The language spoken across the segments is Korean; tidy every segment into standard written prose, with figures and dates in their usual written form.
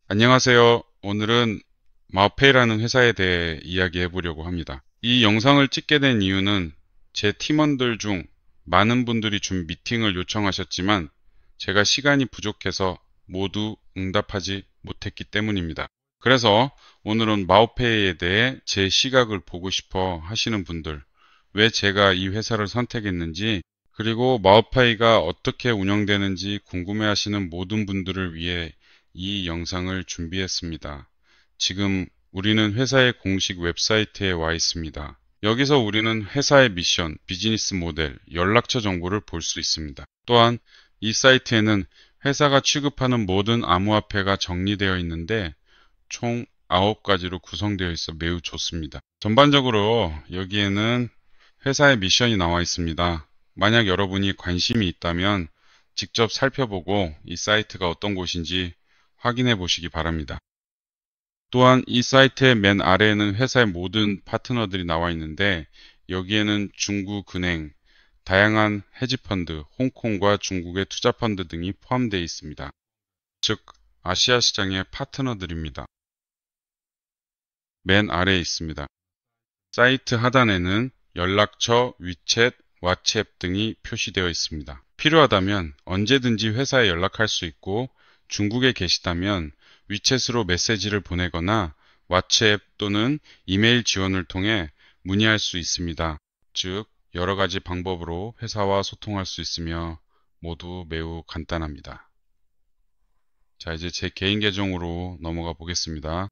안녕하세요. 오늘은 마페이라는 회사에 대해 이야기해 보려고 합니다. 이 영상을 찍게 된 이유는 제 팀원들 중 많은 분들이 준 미팅을 요청하셨지만 제가 시간이 부족해서 모두 응답하지 못했기 때문입니다. 그래서 오늘은 마오페이에 대해 제 시각을 보고 싶어 하시는 분들, 왜 제가 이 회사를 선택했는지, 그리고 마오페이가 어떻게 운영되는지 궁금해 하시는 모든 분들을 위해 이 영상을 준비했습니다. 지금 우리는 회사의 공식 웹사이트에 와 있습니다. 여기서 우리는 회사의 미션, 비즈니스 모델, 연락처 정보를 볼 수 있습니다. 또한 이 사이트에는 회사가 취급하는 모든 암호화폐가 정리되어 있는데 총 9가지로 구성되어 있어 매우 좋습니다. 전반적으로 여기에는 회사의 미션이 나와 있습니다. 만약 여러분이 관심이 있다면 직접 살펴보고 이 사이트가 어떤 곳인지 확인해 보시기 바랍니다. 또한 이 사이트의 맨 아래에는 회사의 모든 파트너들이 나와 있는데 여기에는 중국은행, 다양한 헤지펀드, 홍콩과 중국의 투자펀드 등이 포함되어 있습니다. 즉 아시아 시장의 파트너들입니다. 맨 아래에 있습니다. 사이트 하단에는 연락처, 위챗, 왓츠앱 등이 표시되어 있습니다. 필요하다면 언제든지 회사에 연락할 수 있고 중국에 계시다면 위챗으로 메시지를 보내거나 왓츠앱 또는 이메일 지원을 통해 문의할 수 있습니다. 즉, 여러 가지 방법으로 회사와 소통할 수 있으며 모두 매우 간단합니다. 자, 이제 제 개인 계정으로 넘어가 보겠습니다.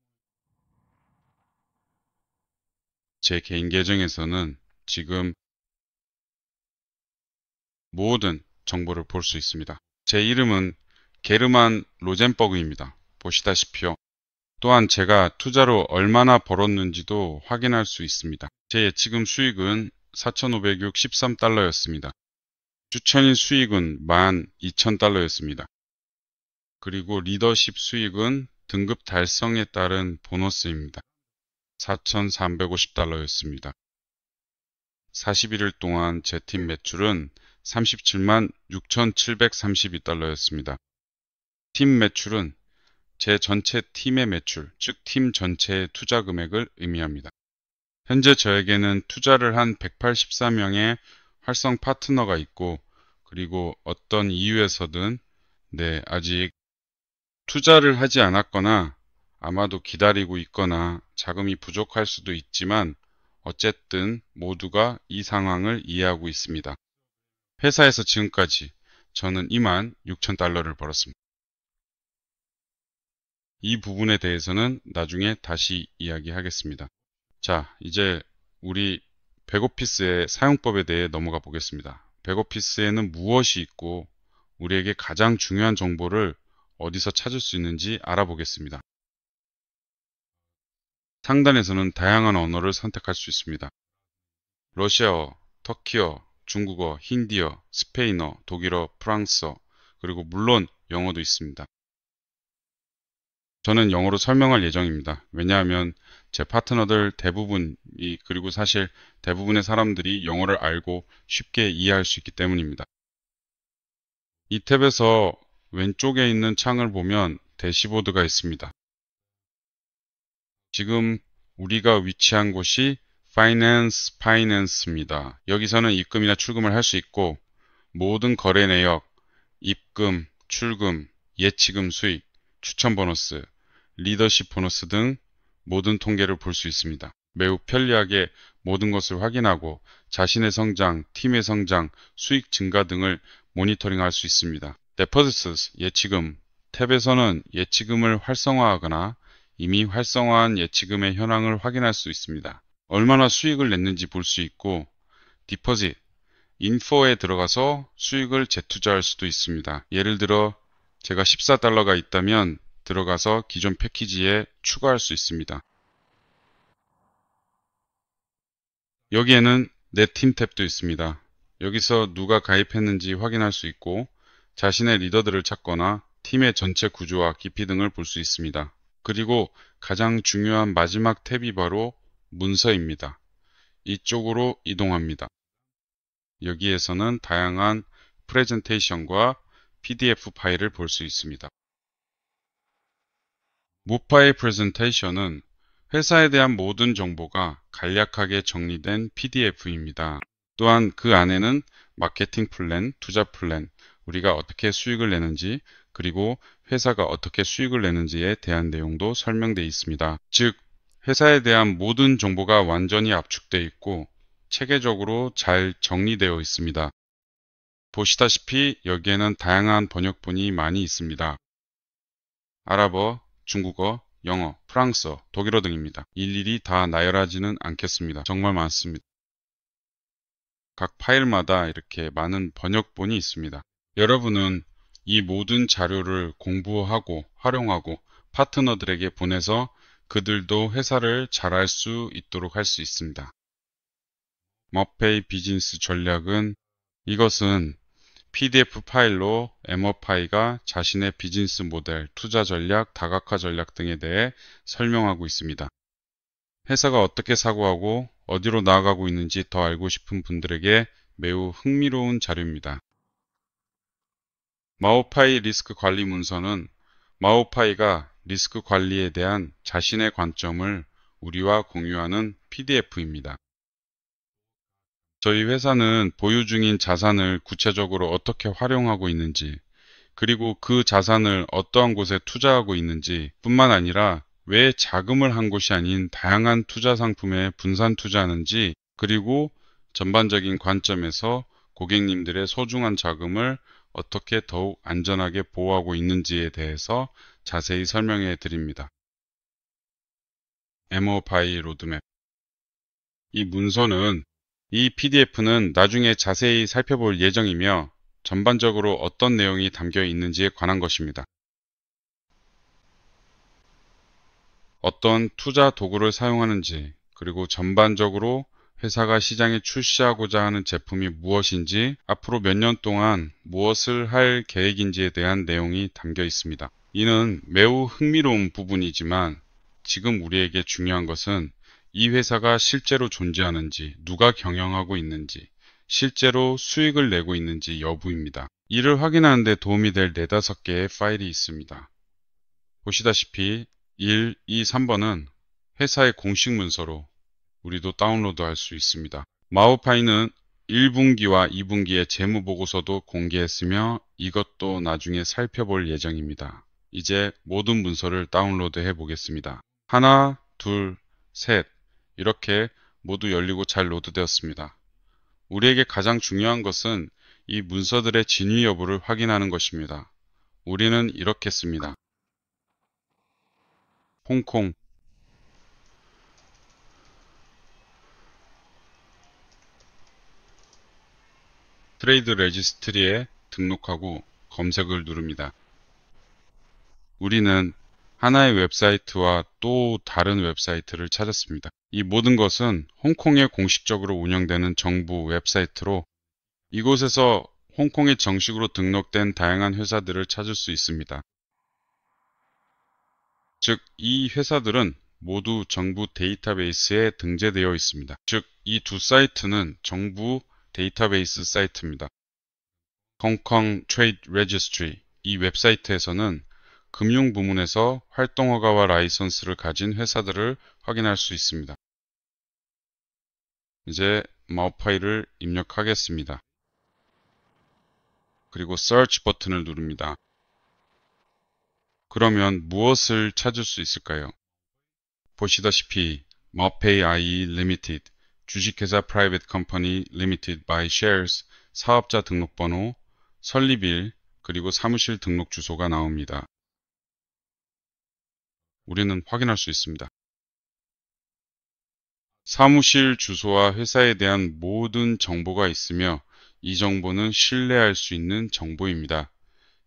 제 개인 계정에서는 지금 모든 정보를 볼 수 있습니다. 제 이름은 게르만 로젠버그입니다. 보시다시피요. 또한 제가 투자로 얼마나 벌었는지도 확인할 수 있습니다. 제 예치금 수익은 4,563달러였습니다. 추천인 수익은 12,000달러였습니다. 그리고 리더십 수익은 등급 달성에 따른 보너스입니다. 4,350달러였습니다. 41일 동안 제 팀 매출은 37만 6,732달러였습니다. 팀 매출은 제 전체 팀의 매출, 즉 팀 전체의 투자 금액을 의미합니다. 현재 저에게는 투자를 한 184명의 활성 파트너가 있고, 그리고 어떤 이유에서든 아직 투자를 하지 않았거나 아마도 기다리고 있거나 자금이 부족할 수도 있지만 어쨌든 모두가 이 상황을 이해하고 있습니다. 회사에서 지금까지 저는 2만 6천 달러를 벌었습니다. 이 부분에 대해서는 나중에 다시 이야기하겠습니다. 자, 이제 우리 백오피스의 사용법에 대해 넘어가 보겠습니다. 백오피스에는 무엇이 있고 우리에게 가장 중요한 정보를 어디서 찾을 수 있는지 알아보겠습니다. 상단에서는 다양한 언어를 선택할 수 있습니다. 러시아어, 터키어, 중국어, 힌디어, 스페인어, 독일어, 프랑스어, 그리고 물론 영어도 있습니다. 저는 영어로 설명할 예정입니다. 왜냐하면 제 파트너들 대부분이, 그리고 사실 대부분의 사람들이 영어를 알고 쉽게 이해할 수 있기 때문입니다. 이 탭에서 왼쪽에 있는 창을 보면 대시보드가 있습니다. 지금 우리가 위치한 곳이 파이낸스입니다. 여기서는 입금이나 출금을 할 수 있고 모든 거래 내역, 입금, 출금, 예치금 수익, 추천 보너스, 리더십 보너스 등 모든 통계를 볼 수 있습니다. 매우 편리하게 모든 것을 확인하고 자신의 성장, 팀의 성장, 수익 증가 등을 모니터링할 수 있습니다. Deposits, 예치금 탭에서는 예치금을 활성화하거나 이미 활성화한 예치금의 현황을 확인할 수 있습니다. 얼마나 수익을 냈는지 볼 수 있고 Deposit, 인포에 들어가서 수익을 재투자할 수도 있습니다. 예를 들어 제가 14달러가 있다면 들어가서 기존 패키지에 추가할 수 있습니다. 여기에는 내 팀 탭도 있습니다. 여기서 누가 가입했는지 확인할 수 있고 자신의 리더들을 찾거나 팀의 전체 구조와 깊이 등을 볼 수 있습니다. 그리고 가장 중요한 마지막 탭이 바로 문서입니다. 이쪽으로 이동합니다. 여기에서는 다양한 프레젠테이션과 PDF 파일을 볼 수 있습니다. 무파이 프레젠테이션은 회사에 대한 모든 정보가 간략하게 정리된 PDF입니다. 또한 그 안에는 마케팅 플랜, 투자 플랜, 우리가 어떻게 수익을 내는지, 그리고 회사가 어떻게 수익을 내는지에 대한 내용도 설명되어 있습니다. 즉, 회사에 대한 모든 정보가 완전히 압축되어 있고 체계적으로 잘 정리되어 있습니다. 보시다시피 여기에는 다양한 번역본이 많이 있습니다. 아랍어, 중국어, 영어, 프랑스어, 독일어 등입니다. 일일이 다 나열하지는 않겠습니다. 정말 많습니다. 각 파일마다 이렇게 많은 번역본이 있습니다. 여러분은 이 모든 자료를 공부하고 활용하고 파트너들에게 보내서 그들도 회사를 잘할 수 있도록 할 수 있습니다. 머페이 비즈니스 전략은 이것은 PDF 파일로 에머파이가 자신의 비즈니스 모델, 투자 전략, 다각화 전략 등에 대해 설명하고 있습니다. 회사가 어떻게 사고하고 어디로 나아가고 있는지 더 알고 싶은 분들에게 매우 흥미로운 자료입니다. 마오파이 리스크 관리 문서는 마오파이가 리스크 관리에 대한 자신의 관점을 우리와 공유하는 PDF입니다. 저희 회사는 보유 중인 자산을 구체적으로 어떻게 활용하고 있는지, 그리고 그 자산을 어떠한 곳에 투자하고 있는지 뿐만 아니라 왜 자금을 한 곳이 아닌 다양한 투자 상품에 분산 투자하는지, 그리고 전반적인 관점에서 고객님들의 소중한 자금을 어떻게 더욱 안전하게 보호하고 있는지에 대해서 자세히 설명해 드립니다. MOPI 로드맵. 이 문서는 이 PDF는 나중에 자세히 살펴볼 예정이며 전반적으로 어떤 내용이 담겨 있는지에 관한 것입니다. 어떤 투자 도구를 사용하는지, 그리고 전반적으로 회사가 시장에 출시하고자 하는 제품이 무엇인지, 앞으로 몇 년 동안 무엇을 할 계획인지에 대한 내용이 담겨 있습니다. 이는 매우 흥미로운 부분이지만 지금 우리에게 중요한 것은 이 회사가 실제로 존재하는지, 누가 경영하고 있는지, 실제로 수익을 내고 있는지 여부입니다. 이를 확인하는 데 도움이 될 4-5개의 파일이 있습니다. 보시다시피 1, 2, 3번은 회사의 공식 문서로 우리도 다운로드 할 수 있습니다. 마오파이는 1분기와 2분기의 재무보고서도 공개했으며 이것도 나중에 살펴볼 예정입니다. 이제 모든 문서를 다운로드 해 보겠습니다. 하나, 둘, 셋 이렇게 모두 열리고 잘 로드되었습니다. 우리에게 가장 중요한 것은 이 문서들의 진위 여부를 확인하는 것입니다. 우리는 이렇게 씁니다. 홍콩 트레이드 레지스트리에 등록하고 검색을 누릅니다. 우리는 하나의 웹사이트와 또 다른 웹사이트를 찾았습니다. 이 모든 것은 홍콩에 공식적으로 운영되는 정부 웹사이트로 이곳에서 홍콩에 정식으로 등록된 다양한 회사들을 찾을 수 있습니다. 즉, 이 회사들은 모두 정부 데이터베이스에 등재되어 있습니다. 즉, 이 두 사이트는 정부 데이터베이스 사이트입니다. 홍콩 트레이드 레지스트리 이 웹사이트에서는 금융 부문에서 활동허가와 라이선스를 가진 회사들을 확인할 수 있습니다. 이제 마오파이를 입력하겠습니다. 그리고 Search 버튼을 누릅니다. 그러면 무엇을 찾을 수 있을까요? 보시다시피 마오파이 IE Limited, 주식회사 Private Company Limited by Shares, 사업자 등록번호, 설립일, 그리고 사무실 등록 주소가 나옵니다. 우리는 확인할 수 있습니다. 사무실 주소와 회사에 대한 모든 정보가 있으며 이 정보는 신뢰할 수 있는 정보입니다.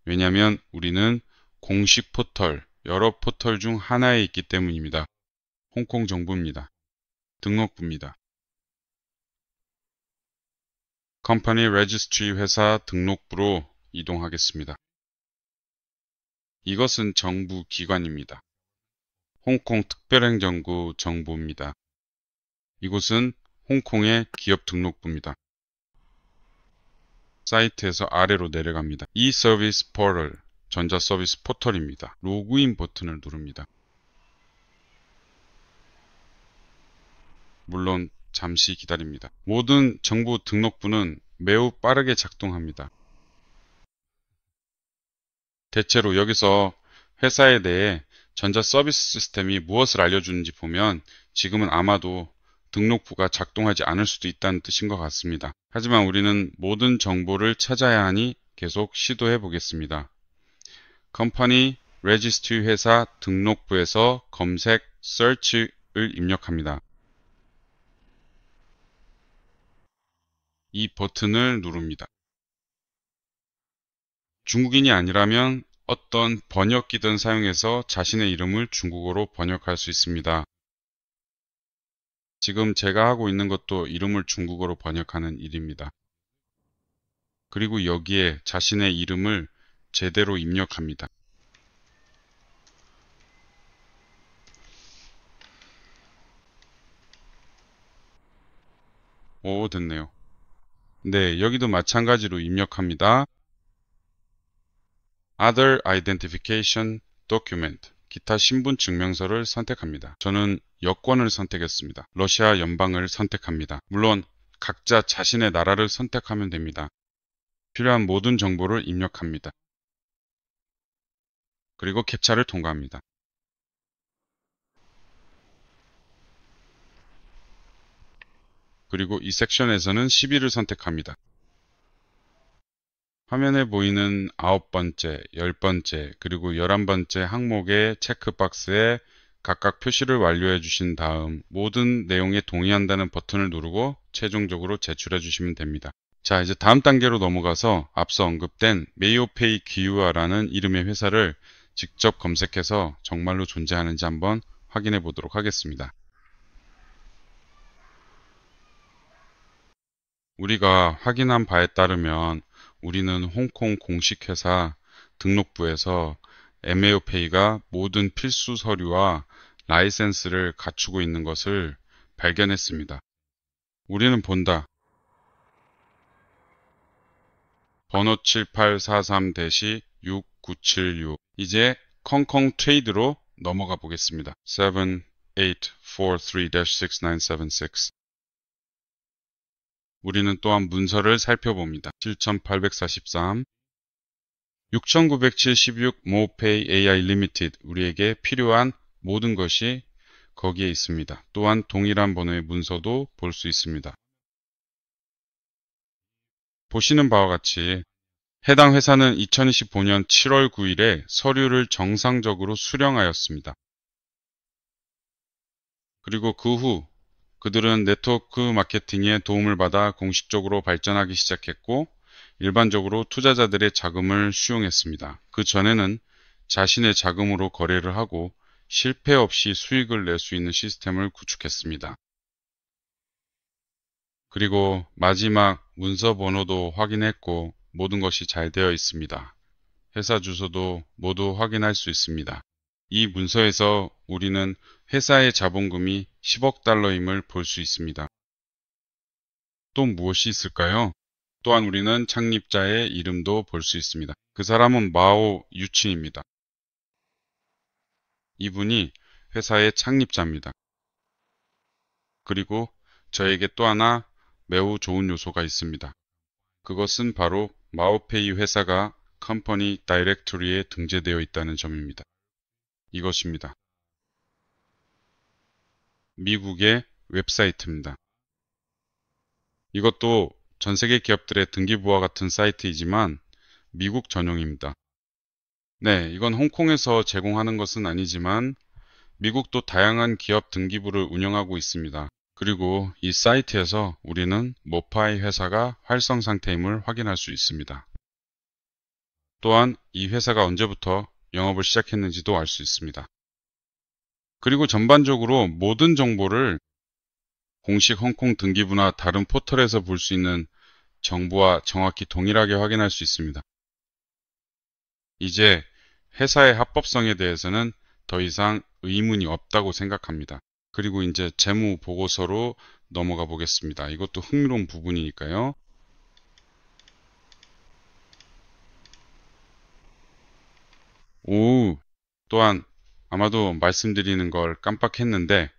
왜냐하면 우리는 공식 포털, 여러 포털 중 하나에 있기 때문입니다. 홍콩 정부입니다. 등록부입니다. 컴퍼니 레지스트리 회사 등록부로 이동하겠습니다. 이것은 정부 기관입니다. 홍콩 특별행정구 정부입니다. 이곳은 홍콩의 기업 등록부입니다. 사이트에서 아래로 내려갑니다. 이 서비스 포털, 전자 서비스 포털입니다. 로그인 버튼을 누릅니다. 물론 잠시 기다립니다. 모든 정부 등록부는 매우 빠르게 작동합니다. 대체로 여기서 회사에 대해 전자 서비스 시스템이 무엇을 알려주는지 보면 지금은 아마도 등록부가 작동하지 않을 수도 있다는 뜻인 것 같습니다. 하지만 우리는 모든 정보를 찾아야 하니 계속 시도해 보겠습니다. 컴퍼니 레지스트리 회사 등록부에서 검색 search를 입력합니다. 이 버튼을 누릅니다. 중국인이 아니라면 어떤 번역기든 사용해서 자신의 이름을 중국어로 번역할 수 있습니다. 지금 제가 하고 있는 것도 이름을 중국어로 번역하는 일입니다. 그리고 여기에 자신의 이름을 제대로 입력합니다. 오, 됐네요. 네, 여기도 마찬가지로 입력합니다. Other Identification Document, 기타 신분 증명서를 선택합니다. 저는 여권을 선택했습니다. 러시아 연방을 선택합니다. 물론 각자 자신의 나라를 선택하면 됩니다. 필요한 모든 정보를 입력합니다. 그리고 캡처를 통과합니다. 그리고 이 섹션에서는 12를 선택합니다. 화면에 보이는 9번째, 10번째, 그리고 11번째 항목의 체크박스에 각각 표시를 완료해 주신 다음 모든 내용에 동의한다는 버튼을 누르고 최종적으로 제출해 주시면 됩니다. 자, 이제 다음 단계로 넘어가서 앞서 언급된 메이오페이 기유아라는 이름의 회사를 직접 검색해서 정말로 존재하는지 한번 확인해 보도록 하겠습니다. 우리가 확인한 바에 따르면 우리는 홍콩 공식 회사 등록부에서 메이오페이가 모든 필수 서류와 라이센스를 갖추고 있는 것을 발견했습니다. 우리는 본다. 번호 7843-6976. 이제 콩콩 트레이드로 넘어가 보겠습니다. 7843-6976. 우리는 또한 문서를 살펴봅니다. 7843, 6976 모페이 AI 리미티드. 우리에게 필요한 모든 것이 거기에 있습니다. 또한 동일한 번호의 문서도 볼 수 있습니다. 보시는 바와 같이 해당 회사는 2025년 7월 9일에 서류를 정상적으로 수령하였습니다. 그리고 그 후 그들은 네트워크 마케팅에 도움을 받아 공식적으로 발전하기 시작했고 일반적으로 투자자들의 자금을 수용했습니다. 그 전에는 자신의 자금으로 거래를 하고 실패 없이 수익을 낼 수 있는 시스템을 구축했습니다. 그리고 마지막 문서 번호도 확인했고 모든 것이 잘 되어 있습니다. 회사 주소도 모두 확인할 수 있습니다. 이 문서에서 우리는 회사의 자본금이 10억 달러임을 볼 수 있습니다. 또 무엇이 있을까요? 또한 우리는 창립자의 이름도 볼 수 있습니다. 그 사람은 마오 유친입니다. 이분이 회사의 창립자입니다. 그리고 저에게 또 하나 매우 좋은 요소가 있습니다. 그것은 바로 마오페이 회사가 컴퍼니 다이렉토리에 등재되어 있다는 점입니다. 이것입니다. 미국의 웹사이트입니다. 이것도 전 세계 기업들의 등기부와 같은 사이트이지만 미국 전용입니다. 네, 이건 홍콩에서 제공하는 것은 아니지만 미국도 다양한 기업 등기부를 운영하고 있습니다. 그리고 이 사이트에서 우리는 모파이 회사가 활성 상태임을 확인할 수 있습니다. 또한 이 회사가 언제부터 영업을 시작했는지도 알 수 있습니다. 그리고 전반적으로 모든 정보를 공식 홍콩 등기부나 다른 포털에서 볼 수 있는 정보와 정확히 동일하게 확인할 수 있습니다. 이제 회사의 합법성에 대해서는 더 이상 의문이 없다고 생각합니다. 그리고 이제 재무 보고서로 넘어가 보겠습니다. 이것도 흥미로운 부분이니까요. 또한 아마도 말씀드리는 걸 깜빡했는데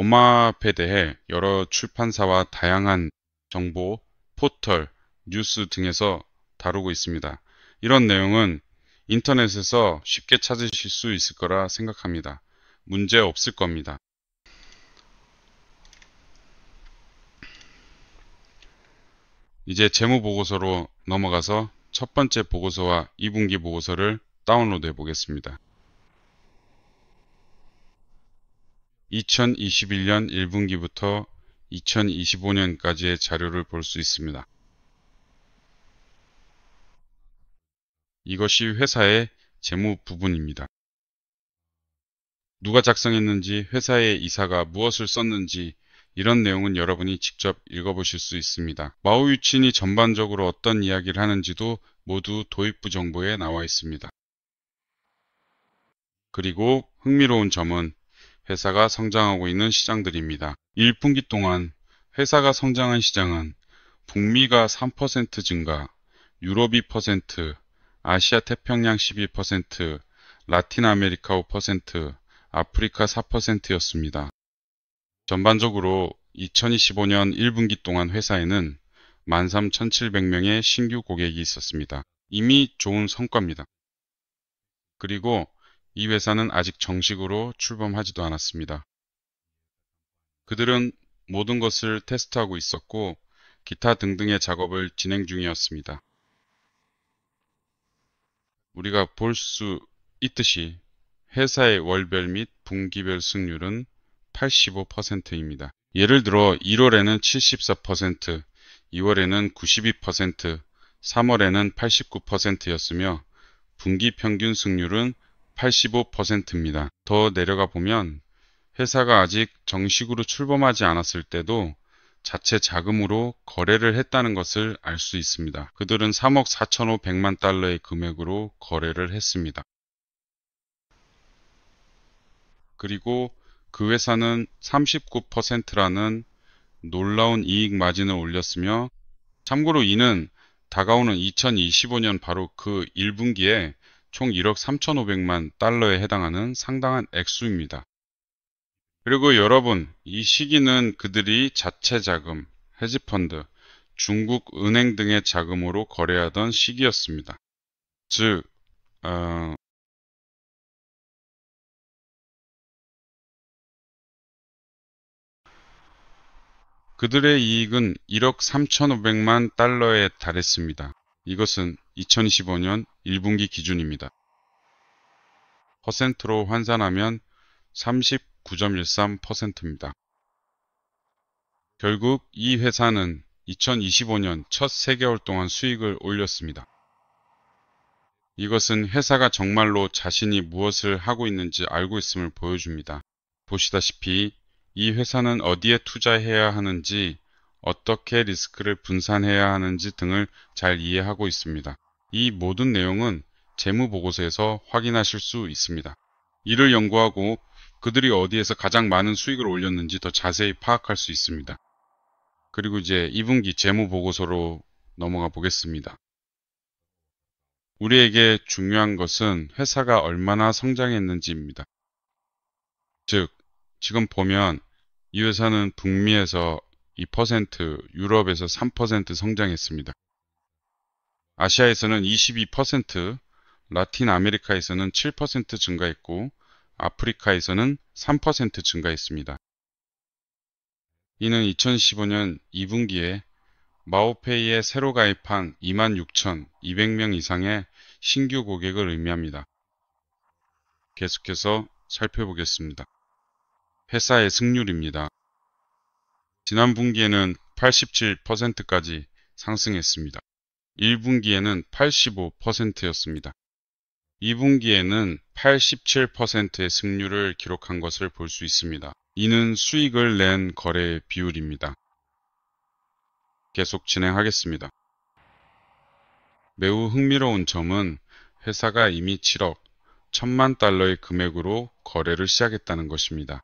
오마페에 대해 여러 출판사와 다양한 정보, 포털, 뉴스 등에서 다루고 있습니다. 이런 내용은 인터넷에서 쉽게 찾으실 수 있을 거라 생각합니다. 문제 없을 겁니다. 이제 재무보고서로 넘어가서 첫 번째 보고서와 2분기 보고서를 다운로드 해 보겠습니다. 2021년 1분기부터 2025년까지의 자료를 볼 수 있습니다. 이것이 회사의 재무 부분입니다. 누가 작성했는지, 회사의 이사가 무엇을 썼는지 이런 내용은 여러분이 직접 읽어보실 수 있습니다. 마오유친이 전반적으로 어떤 이야기를 하는지도 모두 도입부 정보에 나와 있습니다. 그리고 흥미로운 점은 회사가 성장하고 있는 시장들입니다. 1분기 동안 회사가 성장한 시장은 북미가 3% 증가, 유럽이 2%, 아시아 태평양 12%, 라틴 아메리카 5%, 아프리카 4%였습니다. 전반적으로 2025년 1분기 동안 회사에는 13,700명의 신규 고객이 있었습니다. 이미 좋은 성과입니다. 그리고 이 회사는 아직 정식으로 출범하지도 않았습니다. 그들은 모든 것을 테스트하고 있었고 기타 등등의 작업을 진행 중이었습니다. 우리가 볼 수 있듯이 회사의 월별 및 분기별 승률은 85%입니다. 예를 들어 1월에는 74%, 2월에는 92%, 3월에는 89%였으며 분기 평균 승률은 85%입니다. 더 내려가 보면 회사가 아직 정식으로 출범하지 않았을 때도 자체 자금으로 거래를 했다는 것을 알 수 있습니다. 그들은 3억 4,500만 달러의 금액으로 거래를 했습니다. 그리고 그 회사는 39%라는 놀라운 이익 마진을 올렸으며 참고로 이는 다가오는 2025년 바로 그 1분기에 총 1억 3,500만 달러에 해당하는 상당한 액수입니다. 그리고 여러분, 이 시기는 그들이 자체 자금, 헤지펀드, 중국 은행 등의 자금으로 거래하던 시기였습니다. 즉, 그들의 이익은 1억 3,500만 달러에 달했습니다. 이것은 2025년 1분기 기준입니다. 퍼센트로 환산하면 39.13%입니다. 결국 이 회사는 2025년 첫 3개월 동안 수익을 올렸습니다. 이것은 회사가 정말로 자신이 무엇을 하고 있는지 알고 있음을 보여줍니다. 보시다시피 이 회사는 어디에 투자해야 하는지, 어떻게 리스크를 분산해야 하는지 등을 잘 이해하고 있습니다. 이 모든 내용은 재무보고서에서 확인하실 수 있습니다. 이를 연구하고 그들이 어디에서 가장 많은 수익을 올렸는지 더 자세히 파악할 수 있습니다. 그리고 이제 2분기 재무보고서로 넘어가 보겠습니다. 우리에게 중요한 것은 회사가 얼마나 성장했는지입니다. 즉, 지금 보면 이 회사는 북미에서 2%, 유럽에서 3% 성장했습니다. 아시아에서는 22%, 라틴 아메리카에서는 7% 증가했고 아프리카에서는 3% 증가했습니다. 이는 2015년 2분기에 마오페이에 새로 가입한 26,200명 이상의 신규 고객을 의미합니다. 계속해서 살펴보겠습니다. 회사의 승률입니다. 지난 분기에는 87%까지 상승했습니다. 1분기에는 85%였습니다. 2분기에는 87%의 승률을 기록한 것을 볼 수 있습니다. 이는 수익을 낸 거래의 비율입니다. 계속 진행하겠습니다. 매우 흥미로운 점은 회사가 이미 7억 1,000만 달러의 금액으로 거래를 시작했다는 것입니다.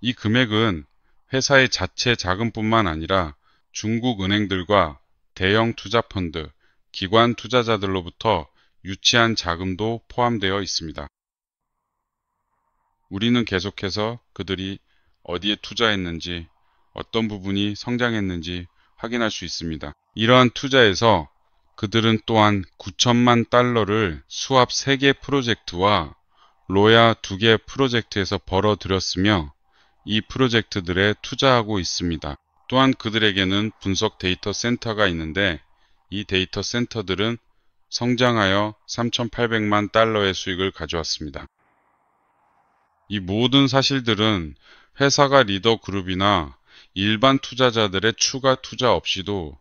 이 금액은 회사의 자체 자금뿐만 아니라 중국 은행들과 대형 투자펀드, 기관 투자자들로부터 유치한 자금도 포함되어 있습니다. 우리는 계속해서 그들이 어디에 투자했는지, 어떤 부분이 성장했는지 확인할 수 있습니다. 이러한 투자에서 그들은 또한 9천만 달러를 수압 3개 프로젝트와 로야 2개 프로젝트에서 벌어들였으며 이 프로젝트들에 투자하고 있습니다. 또한 그들에게는 분석 데이터 센터가 있는데 이 데이터 센터들은 성장하여 3,800만 달러의 수익을 가져왔습니다. 이 모든 사실들은 회사가 리더 그룹이나 일반 투자자들의 추가 투자 없이도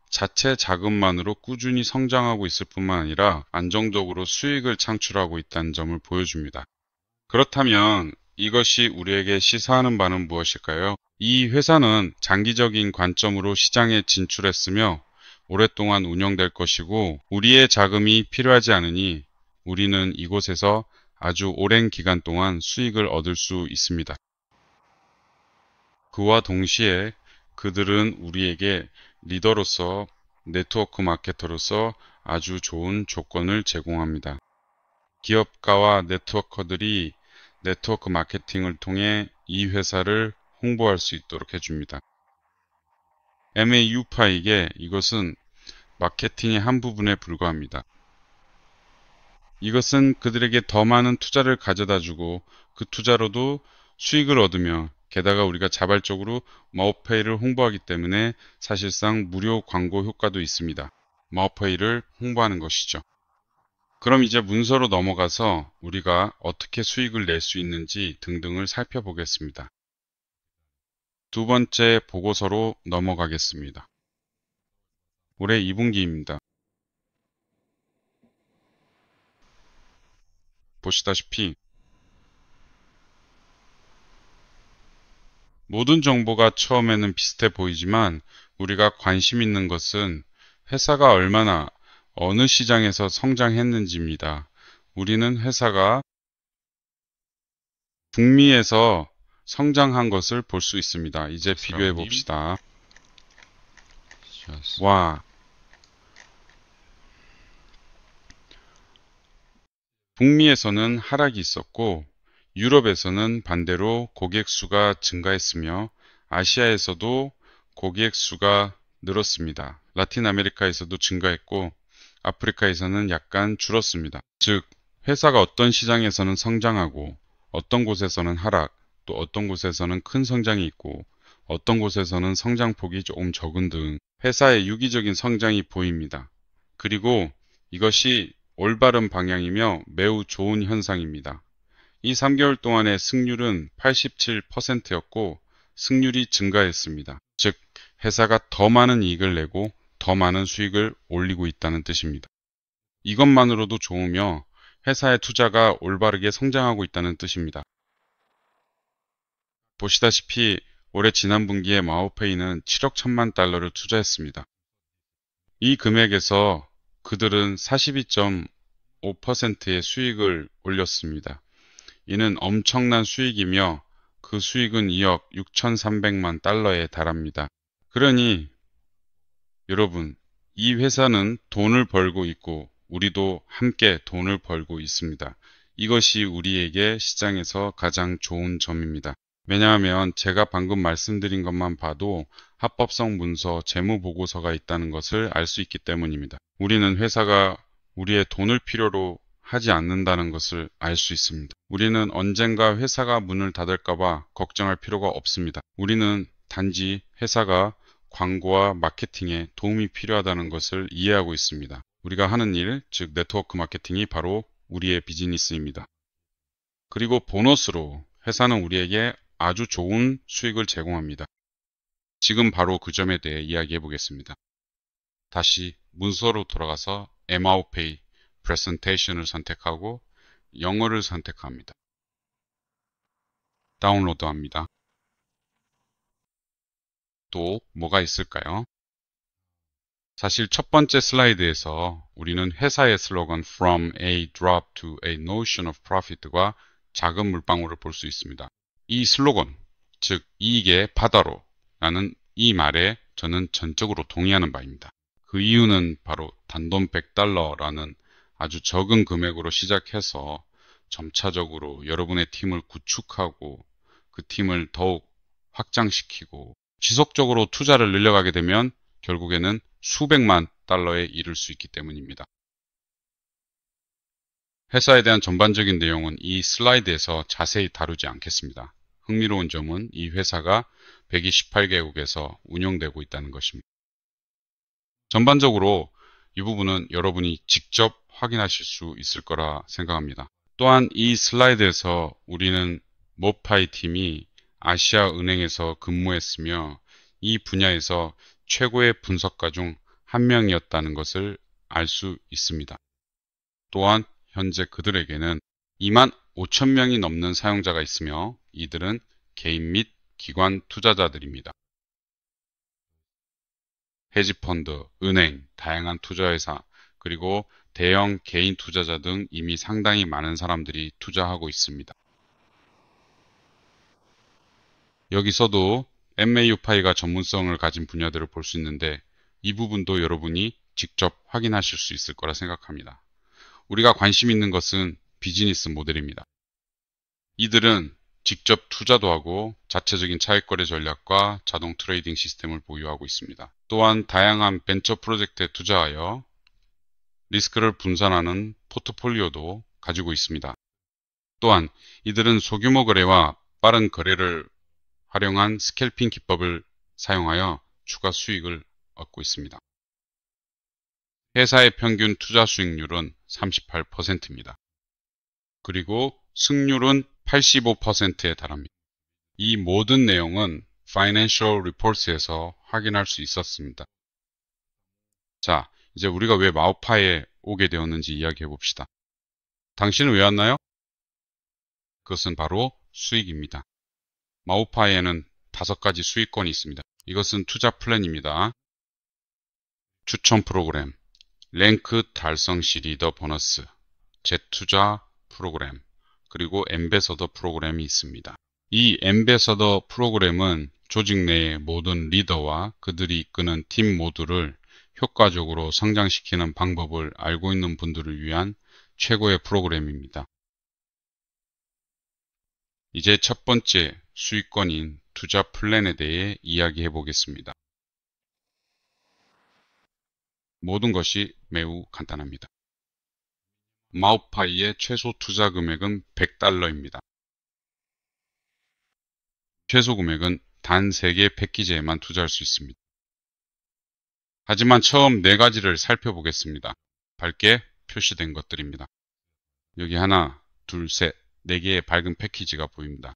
자체 자금만으로 꾸준히 성장하고 있을 뿐만 아니라 안정적으로 수익을 창출하고 있다는 점을 보여줍니다. 그렇다면 이것이 우리에게 시사하는 바는 무엇일까요? 이 회사는 장기적인 관점으로 시장에 진출했으며 오랫동안 운영될 것이고 우리의 자금이 필요하지 않으니 우리는 이곳에서 아주 오랜 기간 동안 수익을 얻을 수 있습니다. 그와 동시에 그들은 우리에게 리더로서 네트워크 마케터로서 아주 좋은 조건을 제공합니다. 기업가와 네트워커들이 네트워크 마케팅을 통해 이 회사를 홍보할 수 있도록 해줍니다. MAU파에게 이것은 마케팅의 한 부분에 불과합니다. 이것은 그들에게 더 많은 투자를 가져다 주고 그 투자로도 수익을 얻으며 게다가 우리가 자발적으로 마오페이를 홍보하기 때문에 사실상 무료 광고 효과도 있습니다. 마오페이를 홍보하는 것이죠. 그럼 이제 문서로 넘어가서 우리가 어떻게 수익을 낼 수 있는지 등등을 살펴보겠습니다. 두 번째 보고서로 넘어가겠습니다. 올해 2분기입니다. 보시다시피 모든 정보가 처음에는 비슷해 보이지만 우리가 관심 있는 것은 회사가 얼마나 어느 시장에서 성장했는지입니다. 우리는 회사가 북미에서 성장한 것을 볼 수 있습니다. 이제 비교해 봅시다. 와, 북미에서는 하락이 있었고 유럽에서는 반대로 고객 수가 증가했으며 아시아에서도 고객 수가 늘었습니다. 라틴 아메리카에서도 증가했고 아프리카에서는 약간 줄었습니다. 즉 회사가 어떤 시장에서는 성장하고 어떤 곳에서는 하락, 또 어떤 곳에서는 큰 성장이 있고 어떤 곳에서는 성장폭이 조금 적은 등 회사의 유기적인 성장이 보입니다. 그리고 이것이 올바른 방향이며 매우 좋은 현상입니다. 이 3개월 동안의 승률은 87%였고 승률이 증가했습니다. 즉 회사가 더 많은 이익을 내고 더 많은 수익을 올리고 있다는 뜻입니다. 이것만으로도 좋으며 회사의 투자가 올바르게 성장하고 있다는 뜻입니다. 보시다시피 올해 지난 분기에 마오페이는 7억 1천만 달러를 투자했습니다. 이 금액에서 그들은 42.5%의 수익을 올렸습니다. 이는 엄청난 수익이며 그 수익은 2억 6,300만 달러에 달합니다. 그러니 여러분, 이 회사는 돈을 벌고 있고 우리도 함께 돈을 벌고 있습니다. 이것이 우리에게 시장에서 가장 좋은 점입니다. 왜냐하면 제가 방금 말씀드린 것만 봐도 합법성 문서, 재무보고서가 있다는 것을 알 수 있기 때문입니다. 우리는 회사가 우리의 돈을 필요로 하지 않는다는 것을 알 수 있습니다. 우리는 언젠가 회사가 문을 닫을까봐 걱정할 필요가 없습니다. 우리는 단지 회사가 광고와 마케팅에 도움이 필요하다는 것을 이해하고 있습니다. 우리가 하는 일, 즉 네트워크 마케팅이 바로 우리의 비즈니스입니다. 그리고 보너스로 회사는 우리에게 아주 좋은 수익을 제공합니다. 지금 바로 그 점에 대해 이야기해 보겠습니다. 다시 문서로 돌아가서 MAOPay 프레젠테이션을 선택하고 영어를 선택합니다. 다운로드합니다. 또 뭐가 있을까요? 사실 첫 번째 슬라이드에서 우리는 회사의 슬로건 From a drop to a notion of profit과 작은 물방울을 볼 수 있습니다. 이 슬로건, 즉 이익의 바다로 라는 이 말에 저는 전적으로 동의하는 바입니다. 그 이유는 바로 단돈 100달러라는 아주 적은 금액으로 시작해서 점차적으로 여러분의 팀을 구축하고 그 팀을 더욱 확장시키고 지속적으로 투자를 늘려가게 되면 결국에는 수백만 달러에 이를 수 있기 때문입니다. 회사에 대한 전반적인 내용은 이 슬라이드에서 자세히 다루지 않겠습니다. 흥미로운 점은 이 회사가 128개국에서 운영되고 있다는 것입니다. 전반적으로 이 부분은 여러분이 직접 확인하실 수 있을 거라 생각합니다. 또한 이 슬라이드에서 우리는 모파이 팀이 아시아은행에서 근무했으며 이 분야에서 최고의 분석가 중 한 명이었다는 것을 알 수 있습니다. 또한 현재 그들에게는 2만 5천 명이 넘는 사용자가 있으며 이들은 개인 및 기관 투자자들입니다. 헤지펀드, 은행, 다양한 투자회사, 그리고 대형 개인 투자자 등 이미 상당히 많은 사람들이 투자하고 있습니다. 여기서도 MAU파이가 전문성을 가진 분야들을 볼 수 있는데 이 부분도 여러분이 직접 확인하실 수 있을 거라 생각합니다. 우리가 관심 있는 것은 비즈니스 모델입니다. 이들은 직접 투자도 하고 자체적인 차익거래 전략과 자동 트레이딩 시스템을 보유하고 있습니다. 또한 다양한 벤처 프로젝트에 투자하여 리스크를 분산하는 포트폴리오도 가지고 있습니다. 또한 이들은 소규모 거래와 빠른 거래를 활용한 스캘핑 기법을 사용하여 추가 수익을 얻고 있습니다. 회사의 평균 투자 수익률은 38%입니다. 그리고 승률은 85%에 달합니다. 이 모든 내용은 Financial Reports에서 확인할 수 있었습니다. 자, 이제 우리가 왜 마오파이에 오게 되었는지 이야기해 봅시다. 당신은 왜 왔나요? 그것은 바로 수익입니다. 마오파이에는 5가지 수익권이 있습니다. 이것은 투자 플랜입니다. 추천 프로그램, 랭크 달성 시 리더 보너스, 재투자 프로그램, 그리고 엠베서더 프로그램이 있습니다. 이 엠베서더 프로그램은 조직 내의 모든 리더와 그들이 이끄는 팀 모두를 효과적으로 성장시키는 방법을 알고 있는 분들을 위한 최고의 프로그램입니다. 이제 첫 번째 수익권인 투자 플랜에 대해 이야기해 보겠습니다. 모든 것이 매우 간단합니다. 마오파이의 최소 투자 금액은 $100입니다. 최소 금액은 단 3개 패키지에만 투자할 수 있습니다. 하지만 처음 4가지를 살펴보겠습니다. 밝게 표시된 것들입니다. 여기 하나, 둘, 셋, 4개의 밝은 패키지가 보입니다.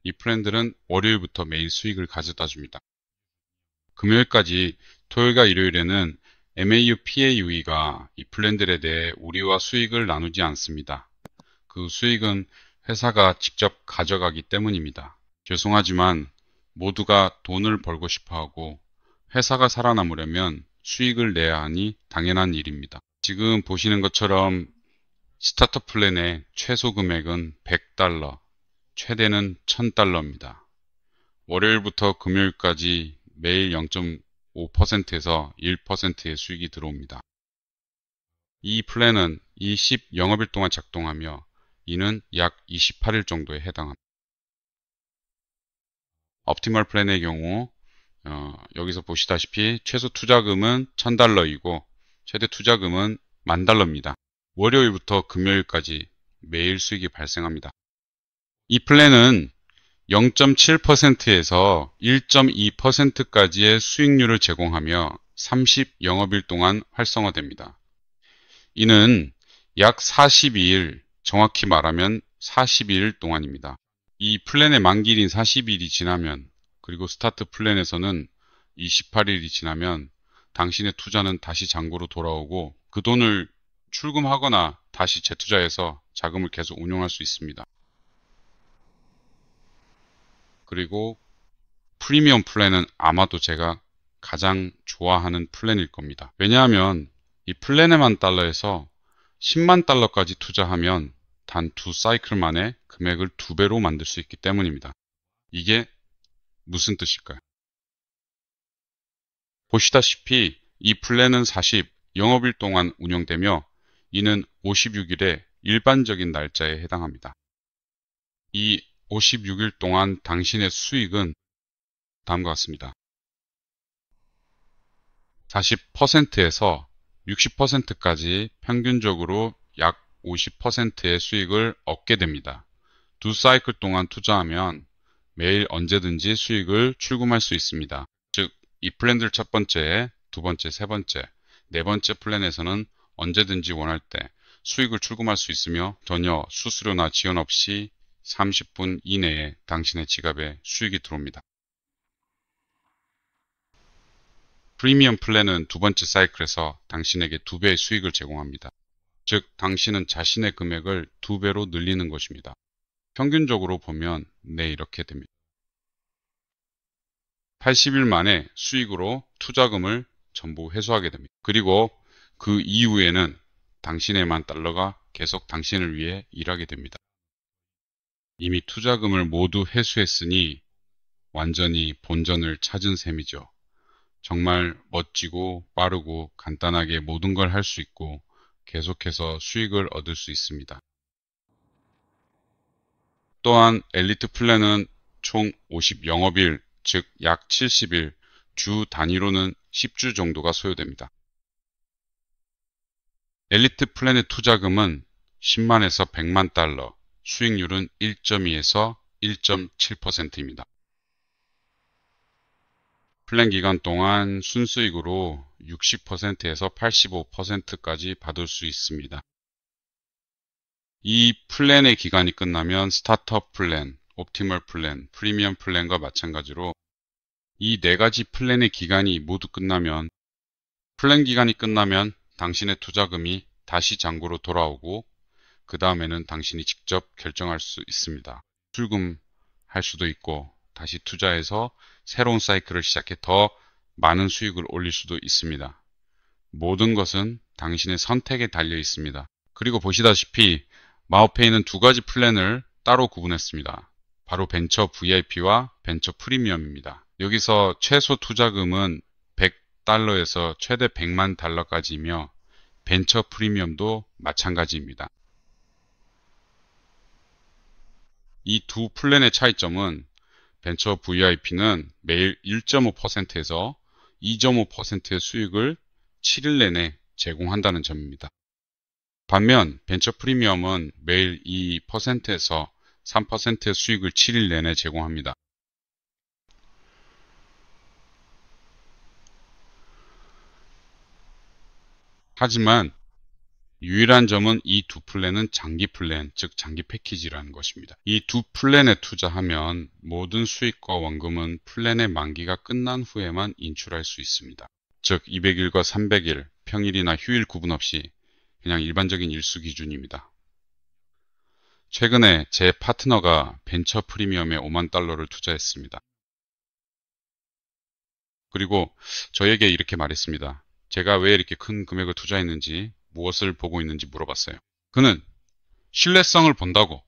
이 플랜들은 월요일부터 매일 수익을 가져다 줍니다. 금요일까지 토요일과 일요일에는 MAU, PAUE가 이 플랜들에 대해 우리와 수익을 나누지 않습니다. 그 수익은 회사가 직접 가져가기 때문입니다. 죄송하지만 모두가 돈을 벌고 싶어 하고 회사가 살아남으려면 수익을 내야 하니 당연한 일입니다. 지금 보시는 것처럼 스타터 플랜의 최소 금액은 $100, 최대는 $1000입니다. 월요일부터 금요일까지 매일 0.5%에서 1%의 수익이 들어옵니다. 이 플랜은 20영업일 동안 작동하며 이는 약 28일 정도에 해당합니다. 옵티멀 플랜의 경우 여기서 보시다시피 최소 투자금은 $1000이고 최대 투자금은 $10,000입니다. 월요일부터 금요일까지 매일 수익이 발생합니다. 이 플랜은 0.7%에서 1.2%까지의 수익률을 제공하며 30영업일 동안 활성화됩니다. 이는 약 42일, 정확히 말하면 42일 동안입니다. 이 플랜의 만기일인 40일이 지나면, 그리고 스타트 플랜에서는 28일이 지나면 당신의 투자는 다시 잔고로 돌아오고 그 돈을 출금하거나 다시 재투자해서 자금을 계속 운용할 수 있습니다. 그리고 프리미엄 플랜은 아마도 제가 가장 좋아하는 플랜일 겁니다. 왜냐하면 이 플랜에만 달러에서 10만 달러까지 투자하면 단 2사이클 만에 금액을 2배로 만들 수 있기 때문입니다. 이게 무슨 뜻일까요? 보시다시피 이 플랜은 40영업일 동안 운영되며 이는 56일의 일반적인 날짜에 해당합니다. 이 56일 동안 당신의 수익은 다음과 같습니다. 40%에서 60%까지 평균적으로 약 50%의 수익을 얻게 됩니다. 두 사이클 동안 투자하면 매일 언제든지 수익을 출금할 수 있습니다. 즉, 이 플랜들 첫 번째, 두 번째, 세 번째, 네 번째 플랜에서는 언제든지 원할 때 수익을 출금할 수 있으며 전혀 수수료나 지원 없이 30분 이내에 당신의 지갑에 수익이 들어옵니다. 프리미엄 플랜은 두 번째 사이클에서 당신에게 2배의 수익을 제공합니다. 즉, 당신은 자신의 금액을 2배로 늘리는 것입니다. 평균적으로 보면 이렇게 됩니다. 80일 만에 수익으로 투자금을 전부 회수하게 됩니다. 그리고 그 이후에는 당신의 만 달러가 계속 당신을 위해 일하게 됩니다. 이미 투자금을 모두 회수했으니 완전히 본전을 찾은 셈이죠. 정말 멋지고 빠르고 간단하게 모든 걸 할 수 있고 계속해서 수익을 얻을 수 있습니다. 또한 엘리트 플랜은 총 50영업일, 즉 약 70일, 주 단위로는 10주 정도가 소요됩니다. 엘리트 플랜의 투자금은 10만에서 100만 달러, 수익률은 1.2에서 1.7%입니다. 플랜 기간 동안 순수익으로 60%에서 85%까지 받을 수 있습니다. 이 플랜의 기간이 끝나면 스타트업 플랜, 옵티멀 플랜, 프리미엄 플랜과 마찬가지로 이 네 가지 플랜의 기간이 모두 끝나면 플랜 기간이 끝나면 당신의 투자금이 다시 잔고로 돌아오고 그 다음에는 당신이 직접 결정할 수 있습니다. 출금할 수도 있고 다시 투자해서 새로운 사이클을 시작해 더 많은 수익을 올릴 수도 있습니다. 모든 것은 당신의 선택에 달려 있습니다. 그리고 보시다시피 마오페이는 두 가지 플랜을 따로 구분했습니다. 바로 벤처 VIP와 벤처 프리미엄입니다. 여기서 최소 투자금은 100달러에서 최대 100만 달러까지이며 벤처 프리미엄도 마찬가지입니다. 이 두 플랜의 차이점은 벤처 VIP는 매일 1.5%에서 2.5%의 수익을 7일 내내 제공한다는 점입니다. 반면 벤처 프리미엄은 매일 2%에서 3%의 수익을 7일 내내 제공합니다. 하지만 유일한 점은 이 두 플랜은 장기 플랜, 즉 장기 패키지라는 것입니다. 이 두 플랜에 투자하면 모든 수익과 원금은 플랜의 만기가 끝난 후에만 인출할 수 있습니다. 즉 200일과 300일, 평일이나 휴일 구분 없이 그냥 일반적인 일수 기준입니다. 최근에 제 파트너가 벤처 프리미엄에 5만 달러를 투자했습니다. 그리고 저에게 이렇게 말했습니다. 제가 왜 이렇게 큰 금액을 투자했는지, 무엇을 보고 있는지 물어봤어요. 그는 신뢰성을 본다고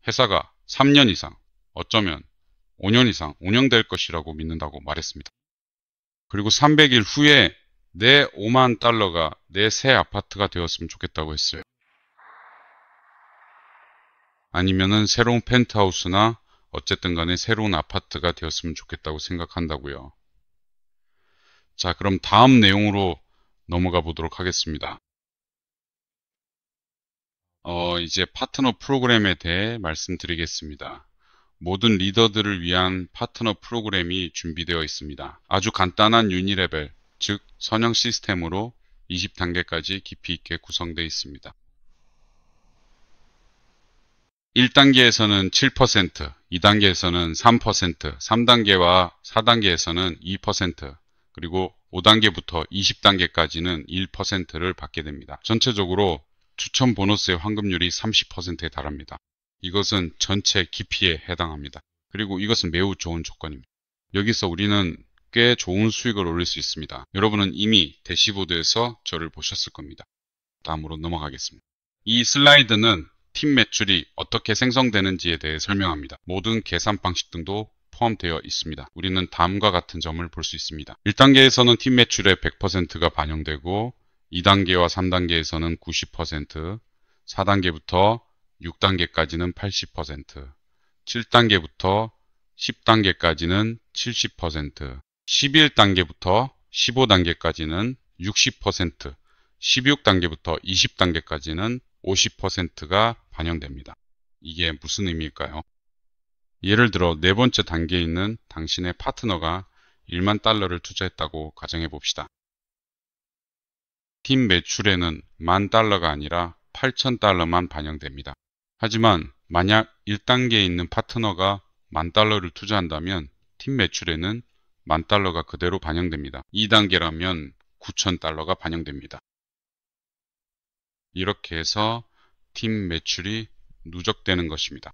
회사가 3년 이상, 어쩌면 5년 이상 운영될 것이라고 믿는다고 말했습니다. 그리고 300일 후에 내 5만 달러가 내 새 아파트가 되었으면 좋겠다고 했어요. 아니면은 새로운 펜트하우스나 어쨌든 간에 새로운 아파트가 되었으면 좋겠다고 생각한다고요. 자, 그럼 다음 내용으로 넘어가 보도록 하겠습니다. 이제 파트너 프로그램에 대해 말씀드리겠습니다. 모든 리더들을 위한 파트너 프로그램이 준비되어 있습니다. 아주 간단한 유니레벨, 즉 선형 시스템으로 20단계까지 깊이 있게 구성되어 있습니다. 1단계에서는 7%, 2단계에서는 3%, 3단계와 4단계에서는 2%, 그리고 5단계부터 20단계까지는 1%를 받게 됩니다. 전체적으로 추천 보너스의 환급률이 30%에 달합니다. 이것은 전체 깊이에 해당합니다. 그리고 이것은 매우 좋은 조건입니다. 여기서 우리는 꽤 좋은 수익을 올릴 수 있습니다. 여러분은 이미 대시보드에서 저를 보셨을 겁니다. 다음으로 넘어가겠습니다. 이 슬라이드는 팀 매출이 어떻게 생성되는지에 대해 설명합니다. 모든 계산 방식 등도 포함되어 있습니다. 우리는 다음과 같은 점을 볼 수 있습니다. 1단계에서는 팀 매출의 100%가 반영되고 2단계와 3단계에서는 90%, 4단계부터 6단계까지는 80%, 7단계부터 10단계까지는 70%, 11단계부터 15단계까지는 60%, 16단계부터 20단계까지는 50%가 반영됩니다. 이게 무슨 의미일까요? 예를 들어 네 번째 단계에 있는 당신의 파트너가 1만 달러를 투자했다고 가정해 봅시다. 팀 매출에는 10,000달러가 아니라 8,000달러만 반영됩니다. 하지만 만약 1단계에 있는 파트너가 10,000달러를 투자한다면 팀 매출에는 10,000달러가 그대로 반영됩니다. 2단계라면 9,000달러가 반영됩니다. 이렇게 해서 팀 매출이 누적되는 것입니다.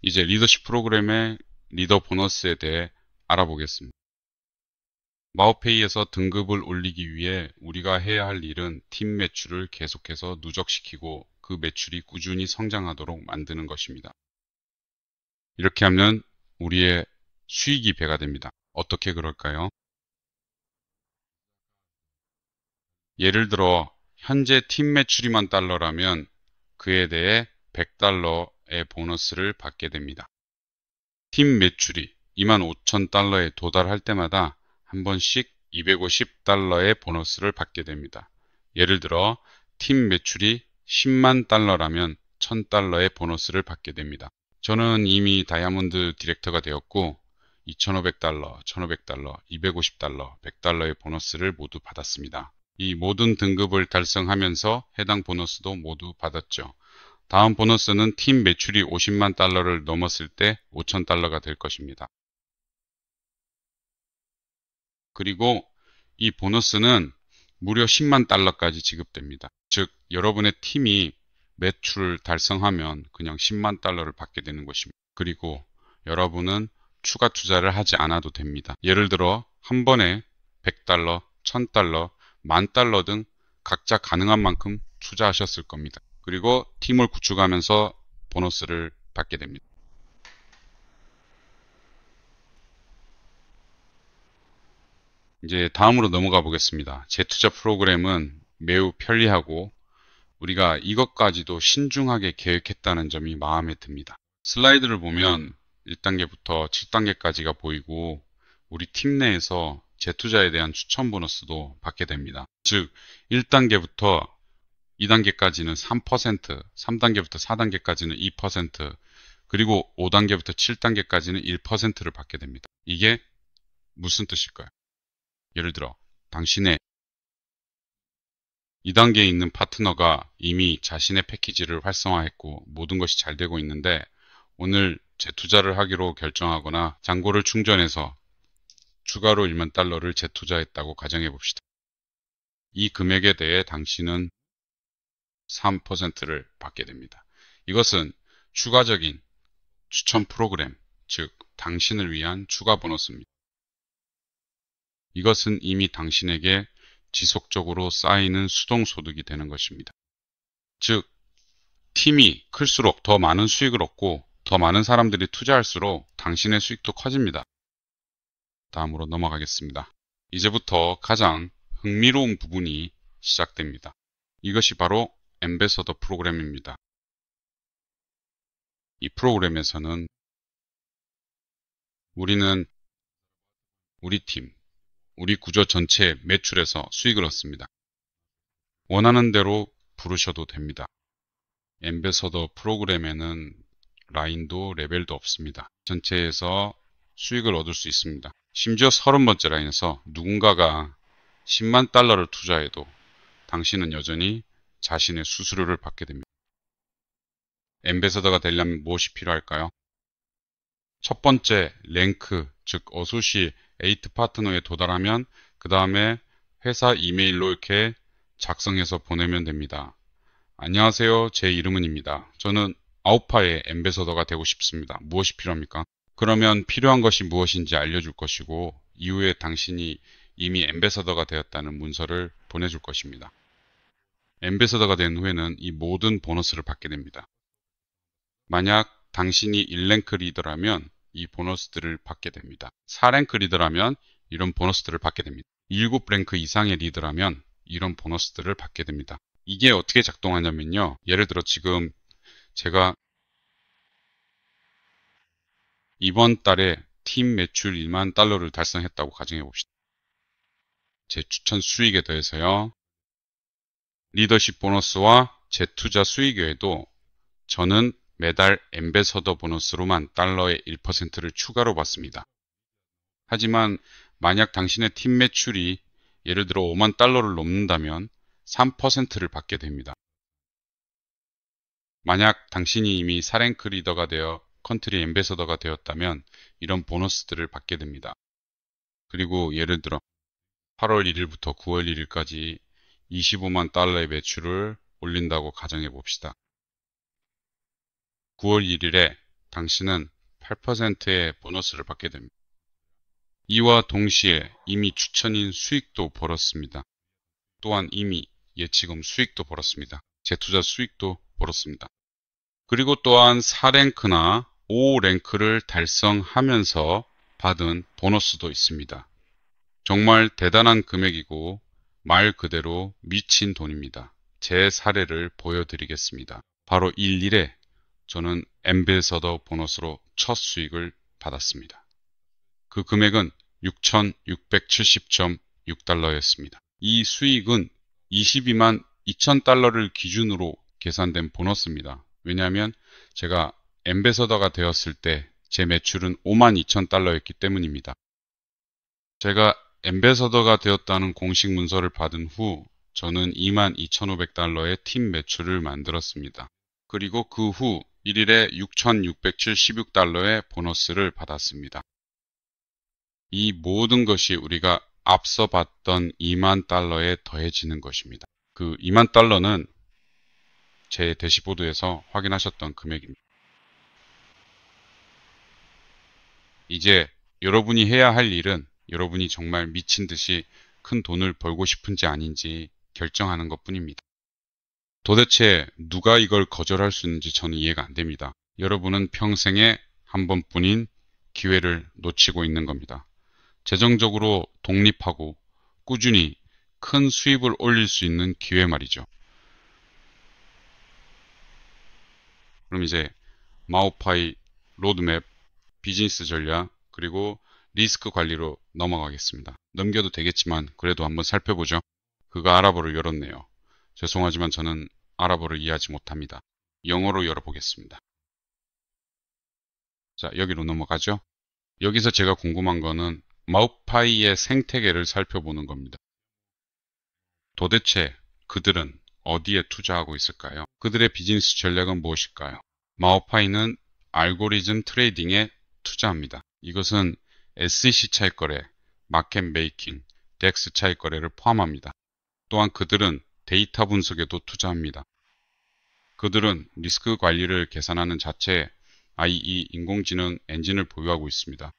이제 리더십 프로그램의 리더 보너스에 대해 알아보겠습니다. 마오페이에서 등급을 올리기 위해 우리가 해야 할 일은 팀 매출을 계속해서 누적시키고 그 매출이 꾸준히 성장하도록 만드는 것입니다. 이렇게 하면 우리의 수익이 배가 됩니다. 어떻게 그럴까요? 예를 들어 현재 팀 매출이 10,000달러라면 그에 대해 100달러의 보너스를 받게 됩니다. 팀 매출이 25,000달러에 도달할 때마다 한 번씩 250달러의 보너스를 받게 됩니다. 예를 들어 팀 매출이 10만 달러라면 1,000달러의 보너스를 받게 됩니다. 저는 이미 다이아몬드 디렉터가 되었고 2,500달러, 1,500달러, 250달러, 100달러의 보너스를 모두 받았습니다. 이 모든 등급을 달성하면서 해당 보너스도 모두 받았죠. 다음 보너스는 팀 매출이 50만 달러를 넘었을 때 5,000달러가 될 것입니다. 그리고 이 보너스는 무려 10만 달러까지 지급됩니다. 즉 여러분의 팀이 매출을 달성하면 그냥 10만 달러를 받게 되는 것입니다. 그리고 여러분은 추가 투자를 하지 않아도 됩니다. 예를 들어 한 번에 100달러, 1000달러, 10,000달러 등 각자 가능한 만큼 투자하셨을 겁니다. 그리고 팀을 구축하면서 보너스를 받게 됩니다. 이제 다음으로 넘어가 보겠습니다. 재투자 프로그램은 매우 편리하고 우리가 이것까지도 신중하게 계획했다는 점이 마음에 듭니다. 슬라이드를 보면 1단계부터 7단계까지가 보이고 우리 팀 내에서 재투자에 대한 추천 보너스도 받게 됩니다. 즉 1단계부터 2단계까지는 3%, 3단계부터 4단계까지는 2%, 그리고 5단계부터 7단계까지는 1%를 받게 됩니다. 이게 무슨 뜻일까요? 예를 들어 당신의 2단계에 있는 파트너가 이미 자신의 패키지를 활성화했고 모든 것이 잘 되고 있는데 오늘 재투자를 하기로 결정하거나 잔고를 충전해서 추가로 1만 달러를 재투자했다고 가정해 봅시다. 이 금액에 대해 당신은 3%를 받게 됩니다. 이것은 추가적인 추천 프로그램, 즉 당신을 위한 추가 보너스입니다. 이것은 이미 당신에게 지속적으로 쌓이는 수동소득이 되는 것입니다. 즉 팀이 클수록 더 많은 수익을 얻고 더 많은 사람들이 투자할수록 당신의 수익도 커집니다. 다음으로 넘어가겠습니다. 이제부터 가장 흥미로운 부분이 시작됩니다. 이것이 바로 앰베서더 프로그램입니다. 이 프로그램에서는 우리는 우리 팀, 우리 구조 전체 매출에서 수익을 얻습니다. 원하는 대로 부르셔도 됩니다. 앰베서더 프로그램에는 라인도 레벨도 없습니다. 전체에서 수익을 얻을 수 있습니다. 심지어 30번째 라인에서 누군가가 10만 달러를 투자해도 당신은 여전히 자신의 수수료를 받게 됩니다. 앰베서더가 되려면 무엇이 필요할까요? 첫 번째 랭크, 즉 어소시에이트 파트너에 도달하면 그 다음에 회사 이메일로 이렇게 작성해서 보내면 됩니다. 안녕하세요. 제 이름은입니다. 저는 아우파의 앰베서더가 되고 싶습니다. 무엇이 필요합니까? 그러면 필요한 것이 무엇인지 알려줄 것이고 이후에 당신이 이미 앰베서더가 되었다는 문서를 보내줄 것입니다. 앰베서더가 된 후에는 이 모든 보너스를 받게 됩니다. 만약 당신이 1랭크 리더라면 이 보너스들을 받게 됩니다. 4랭크 리더라면 이런 보너스들을 받게 됩니다. 7랭크 이상의 리더라면 이런 보너스들을 받게 됩니다. 이게 어떻게 작동하냐면요. 예를 들어 지금 제가 이번 달에 팀 매출 1만 달러를 달성했다고 가정해 봅시다. 제 추천 수익에 더해서요. 리더십 보너스와 재투자 수익 외에도 저는 매달 엠베서더 보너스로만 달러의 1%를 추가로 받습니다. 하지만 만약 당신의 팀 매출이 예를 들어 5만 달러를 넘는다면 3%를 받게 됩니다. 만약 당신이 이미 사랭크 리더가 되어 컨트리 엠베서더가 되었다면 이런 보너스들을 받게 됩니다. 그리고 예를 들어 8월 1일부터 9월 1일까지 25만 달러의 매출을 올린다고 가정해 봅시다. 9월 1일에 당신은 8%의 보너스를 받게 됩니다. 이와 동시에 이미 추천인 수익도 벌었습니다. 또한 이미 예치금 수익도 벌었습니다. 재투자 수익도 벌었습니다. 그리고 또한 4랭크나 5랭크를 달성하면서 받은 보너스도 있습니다. 정말 대단한 금액이고 말 그대로 미친 돈입니다. 제 사례를 보여드리겠습니다. 바로 1일에 저는 엠베서더 보너스로 첫 수익을 받았습니다. 그 금액은 6,670.6달러였습니다. 이 수익은 22만 2천 달러를 기준으로 계산된 보너스입니다. 왜냐하면 제가 엠베서더가 되었을 때 제 매출은 5만 2천 달러였기 때문입니다. 제가 엠베서더가 되었다는 공식 문서를 받은 후 저는 2만 2,500달러의 팀 매출을 만들었습니다. 그리고 그 후 1일에 6,676달러의 보너스를 받았습니다. 이 모든 것이 우리가 앞서 봤던 2만 달러에 더해지는 것입니다. 그 2만 달러는 제 대시보드에서 확인하셨던 금액입니다. 이제 여러분이 해야 할 일은 여러분이 정말 미친 듯이 큰 돈을 벌고 싶은지 아닌지 결정하는 것 뿐입니다. 도대체 누가 이걸 거절할 수 있는지 저는 이해가 안 됩니다. 여러분은 평생에 한 번뿐인 기회를 놓치고 있는 겁니다. 재정적으로 독립하고 꾸준히 큰 수입을 올릴 수 있는 기회 말이죠. 그럼 이제 마오파이 로드맵, 비즈니스 전략, 그리고 리스크 관리로 넘어가겠습니다. 넘겨도 되겠지만 그래도 한번 살펴보죠. 그거 아랍어로 열었네요. 죄송하지만 저는 아랍어를 이해하지 못합니다. 영어로 열어보겠습니다. 자, 여기로 넘어가죠. 여기서 제가 궁금한 거는 마오파이의 생태계를 살펴보는 겁니다. 도대체 그들은 어디에 투자하고 있을까요? 그들의 비즈니스 전략은 무엇일까요? 마오파이는 알고리즘 트레이딩에 투자합니다. 이것은 SEC 차익거래, 마켓 메이킹, 덱스 차익거래를 포함합니다. 또한 그들은 데이터 분석에도 투자합니다. 그들은 리스크 관리를 계산하는 자체 IE 인공지능 엔진을 보유하고 있습니다.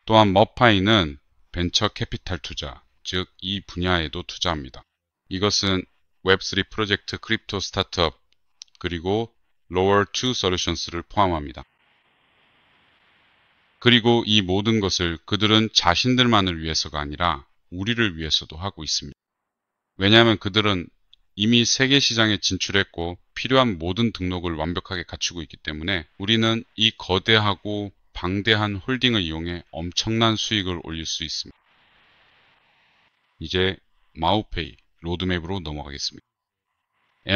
또한 머파이는 벤처 캐피탈 투자, 즉 이 분야에도 투자합니다. 이것은 웹3 프로젝트 크립토 스타트업 그리고 로어2 솔루션스를 포함합니다. 그리고 이 모든 것을 그들은 자신들만을 위해서가 아니라 우리를 위해서도 하고 있습니다. 왜냐하면 그들은 이미 세계 시장에 진출했고 필요한 모든 등록을 완벽하게 갖추고 있기 때문에 우리는 이 거대하고 방대한 홀딩을 이용해 엄청난 수익을 올릴 수 있습니다. 이제 마오페이 로드맵으로 넘어가겠습니다.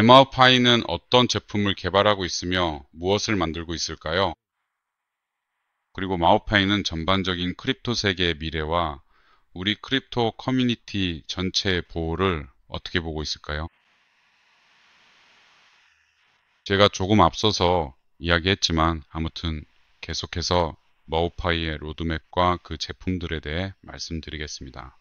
마오파이는 어떤 제품을 개발하고 있으며 무엇을 만들고 있을까요? 그리고 마오파이는 전반적인 크립토 세계의 미래와 우리 크립토 커뮤니티 전체의 보호를 어떻게 보고 있을까요? 제가 조금 앞서서 이야기했지만 아무튼 계속해서 마오파이의 로드맵과 그 제품들에 대해 말씀드리겠습니다.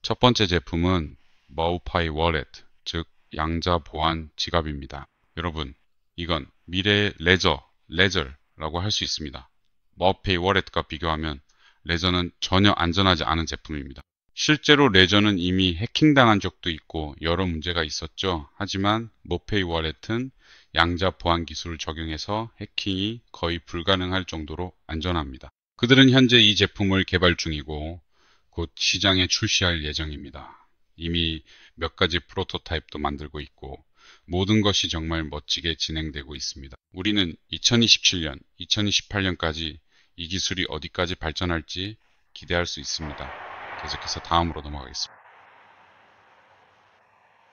첫 번째 제품은 마오파이 월렛, 즉 양자 보안 지갑입니다. 여러분, 이건 미래의 레저라고 할 수 있습니다. 마오페이 월렛과 비교하면 레저는 전혀 안전하지 않은 제품입니다. 실제로 레저는 이미 해킹당한 적도 있고 여러 문제가 있었죠. 하지만 모페이 월렛은 양자 보안 기술을 적용해서 해킹이 거의 불가능할 정도로 안전합니다. 그들은 현재 이 제품을 개발 중이고 곧 시장에 출시할 예정입니다. 이미 몇 가지 프로토타입도 만들고 있고 모든 것이 정말 멋지게 진행되고 있습니다. 우리는 2027년, 2028년까지 이 기술이 어디까지 발전할지 기대할 수 있습니다. 계속해서 다음으로 넘어가겠습니다.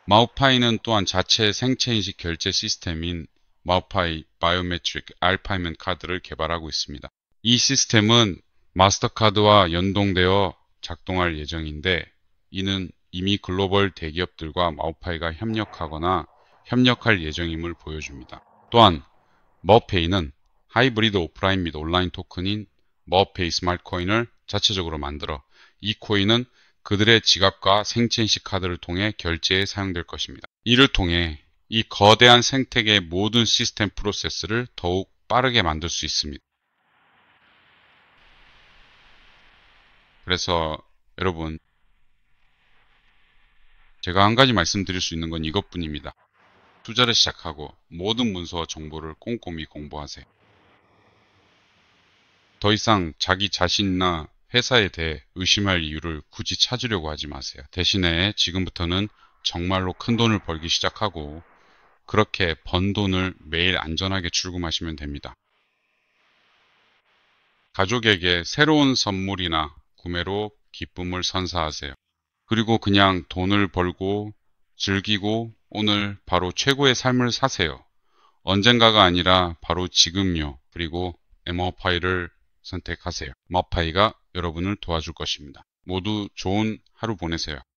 마우파이는 또한 자체 생체인식 결제 시스템인 마우파이 바이오메트릭 알파이먼 카드를 개발하고 있습니다. 이 시스템은 마스터카드와 연동되어 작동할 예정인데 이는 이미 글로벌 대기업들과 마우파이가 협력하거나 협력할 예정임을 보여줍니다. 또한 머페이는 하이브리드 오프라인 및 온라인 토큰인 머페이 스마트 코인을 자체적으로 만들어 이 코인은 그들의 지갑과 생체인식 카드를 통해 결제에 사용될 것입니다. 이를 통해 이 거대한 생태계의 모든 시스템 프로세스를 더욱 빠르게 만들 수 있습니다. 그래서 여러분, 제가 한 가지 말씀드릴 수 있는 건 이것뿐입니다. 투자를 시작하고 모든 문서와 정보를 꼼꼼히 공부하세요. 더 이상 자기 자신이나 회사에 대해 의심할 이유를 굳이 찾으려고 하지 마세요. 대신에 지금부터는 정말로 큰 돈을 벌기 시작하고 그렇게 번 돈을 매일 안전하게 출금하시면 됩니다. 가족에게 새로운 선물이나 구매로 기쁨을 선사하세요. 그리고 그냥 돈을 벌고 즐기고 오늘 바로 최고의 삶을 사세요. 언젠가가 아니라 바로 지금요. 그리고 에머파이를 선택하세요. 머파이가 여러분을 도와줄 것입니다. 모두 좋은 하루 보내세요.